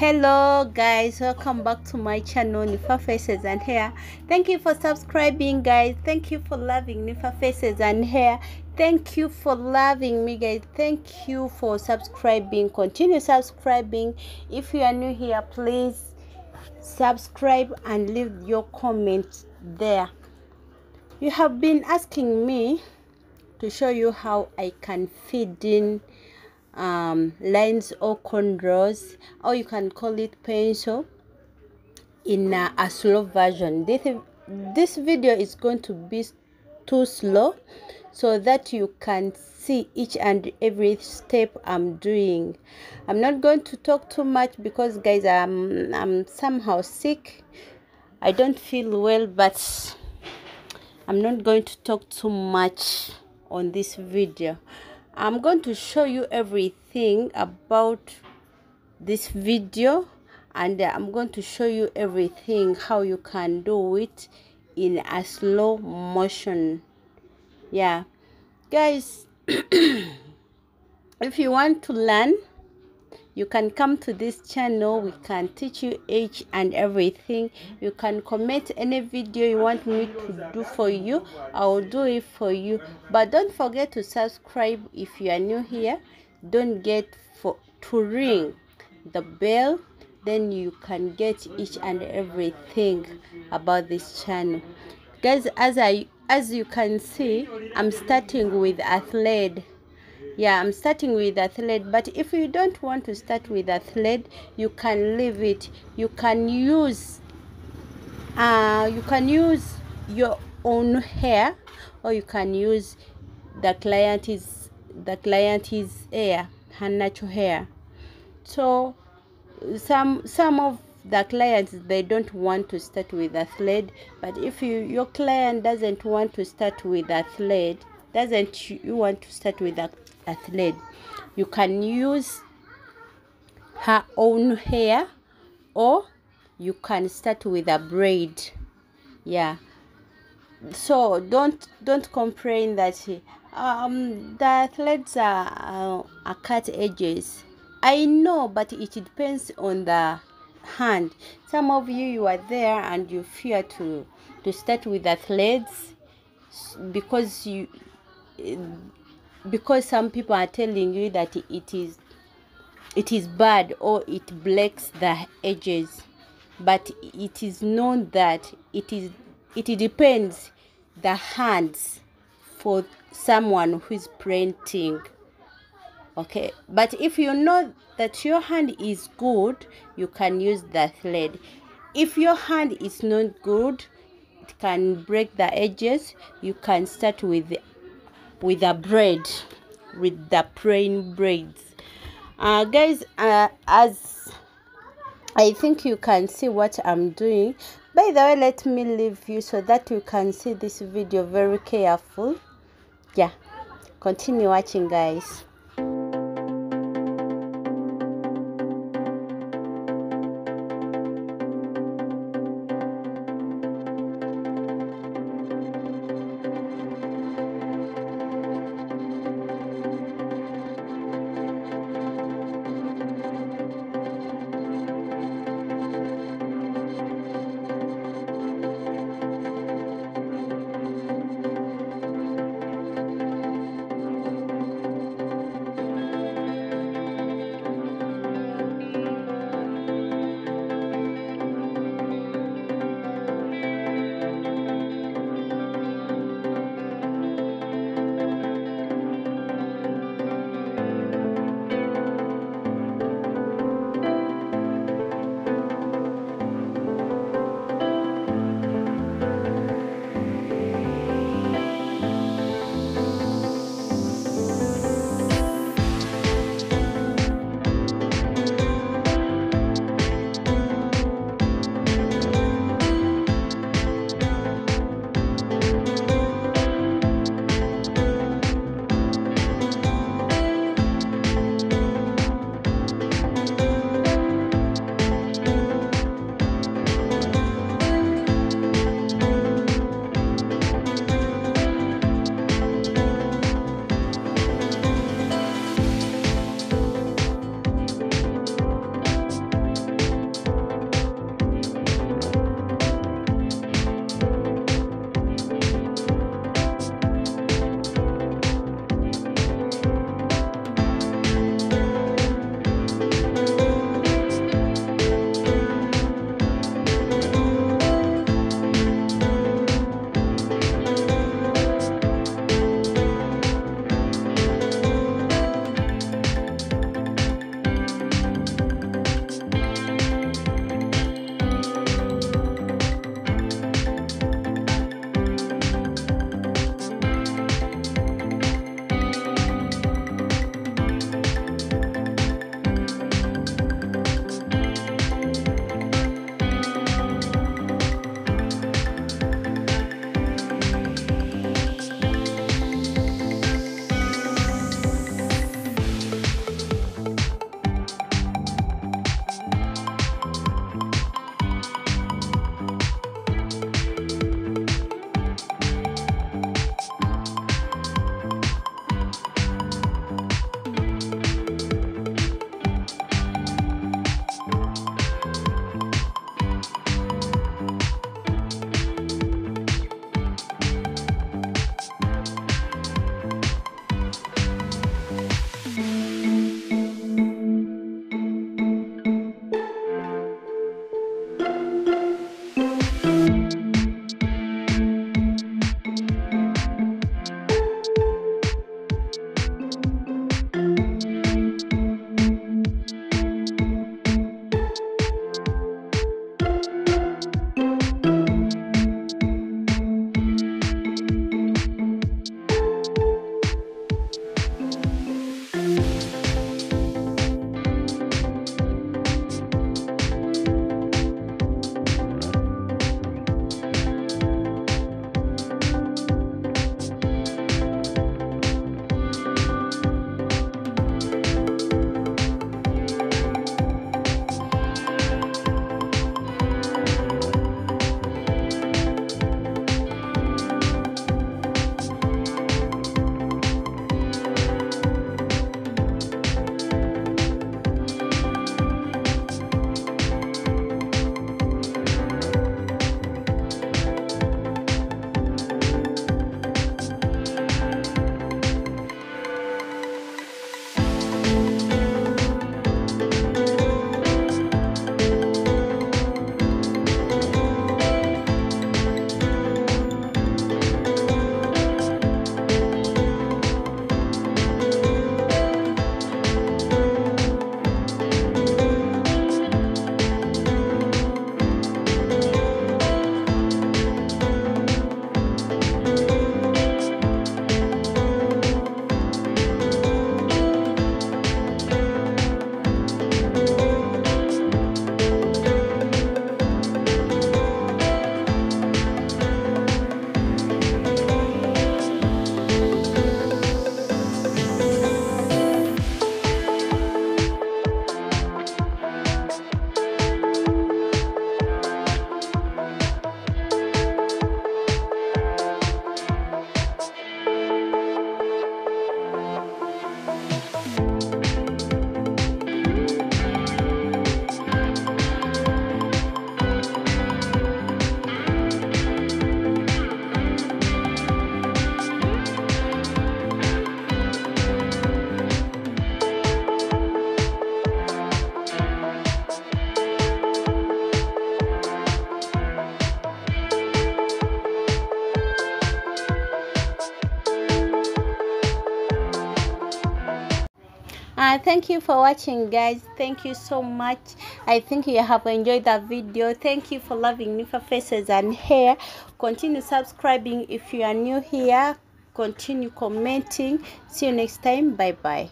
Hello guys, welcome back to my channel Nifa Faces and Hair. Thank you for subscribing guys. Thank you for loving Nifa Faces and Hair. Thank you for loving me guys. Thank you for subscribing. Continue subscribing. If you are new here, please subscribe and leave your comment there. You have been asking me to show you how I can feed in lines or cornrows, or you can call it pencil, in a slow version. This video is going to be too slow so that you can see each and every step I'm doing. I'm not going to talk too much because guys, I'm somehow sick. I don't feel well, but I'm not going to talk too much on this video. I'm going to show you everything about this video, and I'm going to show you everything how you can do it in a slow motion. Yeah guys, if you want to learn, you can come to this channel. We can teach you each and everything. You can comment any video you want me to do for you. I will do it for you, but don't forget to subscribe. If you are new here, don't forget to ring the bell, then you can get each and everything about this channel guys. As you can see, I'm starting with athlete. Yeah, I'm starting with athlete, but if you don't want to start with athlete, you can leave it. You can use your own hair, or you can use the client's hair, her natural hair. So some of the clients, they don't want to start with athlete, but if your client doesn't want to start with athlete, you want to start with athlete, you can use her own hair, or you can start with a braid. Yeah, so don't complain that the athletes are cut edges. I know, but it depends on the hand. Some of you are there and you fear to start with athletes because some people are telling you that it is bad, or it blacks the edges. But it is known that it depends the hands for someone who is printing. Okay, but if you know that your hand is good, you can use the thread. If your hand is not good, it can break the edges, you can start with a braid, with the plain braids. Guys, as I think you can see what I'm doing. By the way, let me leave you so that you can see this video very careful. Yeah, continue watching guys. Thank you for watching, guys. Thank you so much. I think you have enjoyed that video. Thank you for loving Nifa Faces and Hair. Continue subscribing if you are new here. Continue commenting. See you next time. Bye bye.